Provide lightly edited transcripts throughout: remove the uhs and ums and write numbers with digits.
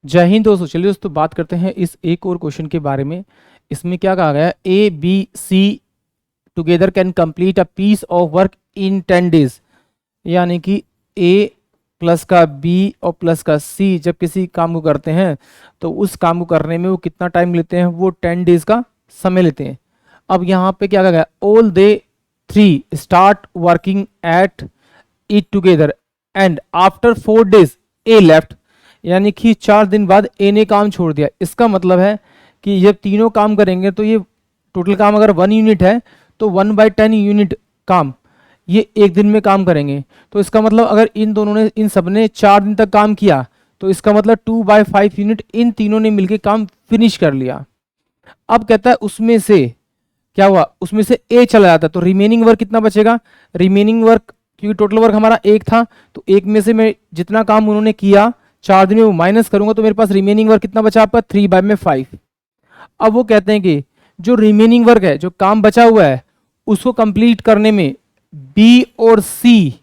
जय हिंद दोस्तों। चलिए दोस्तों बात करते हैं इस एक और क्वेश्चन के बारे में। इसमें क्या कहा गया है, A B C together can complete a piece of work in 10 days. यानी कि ए प्लस का बी और प्लस का सी जब किसी काम को करते हैं तो उस काम को करने में वो कितना टाइम लेते हैं, वो 10 डेज का समय लेते हैं। अब यहाँ पे क्या कहा गया, all they 3 start working at it together and after 4 days A left. यानी कि 4 दिन बाद ए ने काम छोड़ दिया। इसका मतलब है कि जब तीनों काम करेंगे तो ये टोटल काम अगर 1 यूनिट है तो 1/10 यूनिट काम ये एक दिन में काम करेंगे। तो इसका मतलब अगर इन दोनों ने, इन सब ने 4 दिन तक काम किया तो इसका मतलब 2/5 यूनिट इन तीनों ने मिलकर काम फिनिश कर लिया। अब कहता है उसमें से क्या हुआ, उसमें से ए चला जाता है तो रिमेनिंग वर्क कितना बचेगा। रिमेनिंग वर्क, क्योंकि टोटल वर्क हमारा एक था तो एक में से मैं जितना काम उन्होंने किया 4 दिन में वो माइनस करूंगा तो मेरे पास रिमेनिंग वर्क कितना बचा आपका 3/5। अब वो कहते हैं कि जो रिमेनिंग वर्क है, जो काम बचा हुआ है, उसको कंप्लीट करने में बी और सी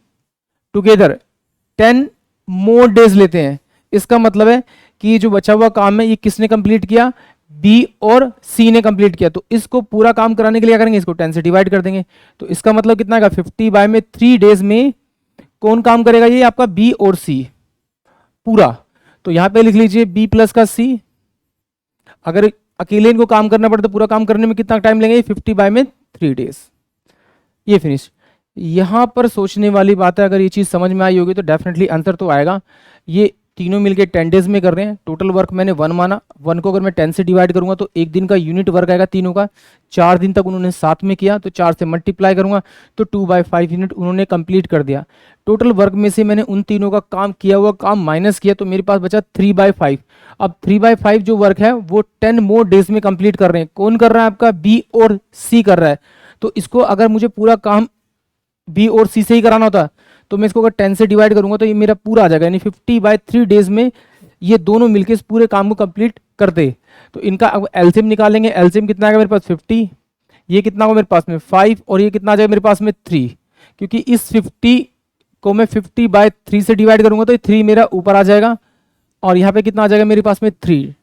टुगेदर 10 मोर डेज लेते हैं। इसका मतलब है कि जो बचा हुआ काम है ये किसने कंप्लीट किया, बी और सी ने कंप्लीट किया। तो इसको पूरा काम कराने के लिए क्या करेंगे, इसको 10 से डिवाइड कर देंगे। तो इसका मतलब कितना आएगा, 50/3 डेज में कौन काम करेगा, ये आपका बी और सी पूरा। तो यहां पे लिख लीजिए बी प्लस का सी। अगर अकेले इनको काम करना पड़े तो पूरा काम करने में कितना टाइम लेंगे, 50/3 डेज। ये फिनिश। यहां पर सोचने वाली बात है, अगर ये चीज समझ में आई होगी तो डेफिनेटली आंसर तो आएगा। ये तीनों मिलके 10 डेज में कर रहे हैं। टोटल वर्क मैंने 1 माना, 1 को अगर मैं 10 से डिवाइड करूंगा तो एक दिन का यूनिट वर्क आएगा तीनों का। 4 दिन तक उन्होंने साथ में किया तो 4 से मल्टीप्लाई करूंगा तो 2/5 यूनिट उन्होंने कंप्लीट कर दिया। टोटल वर्क में से मैंने उन तीनों का काम किया हुआ काम माइनस किया तो मेरे पास बचा 3/5। अब 3/5 जो वर्क है वो 10 मोर डेज में कंप्लीट कर रहे हैं। कौन कर रहा है, आपका बी और सी कर रहा है। तो इसको अगर मुझे पूरा काम बी और सी से ही कराना होता तो मैं इसको अगर 10 से डिवाइड करूंगा तो ये मेरा पूरा आ जाएगा, यानी 50/3 डेज में ये दोनों मिलकर इस पूरे काम को कंप्लीट कर दे। तो इनका अब एलसीएम निकालेंगे। एलसीएम कितना आएगा मेरे पास 50, ये कितना होगा मेरे पास में 5 और ये कितना आ जाएगा मेरे पास में 3। क्योंकि इस 50 को मैं 50/3 से डिवाइड करूंगा तो ये 3 मेरा ऊपर आ जाएगा और यहाँ पे कितना आ जाएगा मेरे पास में 3।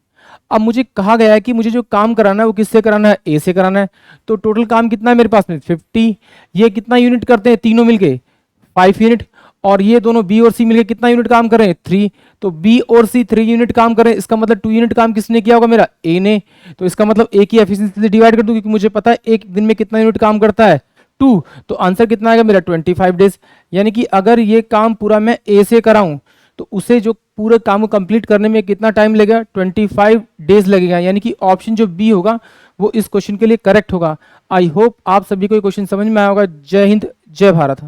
अब मुझे कहा गया है कि मुझे जो काम कराना है वो किससे कराना है, ए से कराना है। तो टोटल काम कितना है मेरे पास में 50। ये कितना यूनिट करते हैं तीनों मिलके 5 यूनिट, और ये दोनों बी और सी मिलके कितना यूनिट काम कर रहे हैं 3। तो बी और सी 3 यूनिट काम कर रहे हैं। इसका मतलब 2 यूनिट काम किसने किया होगा, मेरा ए ने। तो इसका मतलब ए की एफिशिएंसी से डिवाइड कर दूं क्योंकि मुझे पता है एक दिन में कितना यूनिट काम करता है 2। तो आंसर कितना आएगा मेरा 25 डेज। यानी कि अगर ये काम पूरा मैं ए से कराऊं तो उसे जो पूरे काम को कंप्लीट करने में कितना टाइम लगेगा, 25 डेज लगेगा। यानी कि ऑप्शन जो बी होगा वो इस क्वेश्चन के लिए करेक्ट होगा। आई होप आप सभी को ये क्वेश्चन समझ में आया होगा। जय हिंद, जय भारत।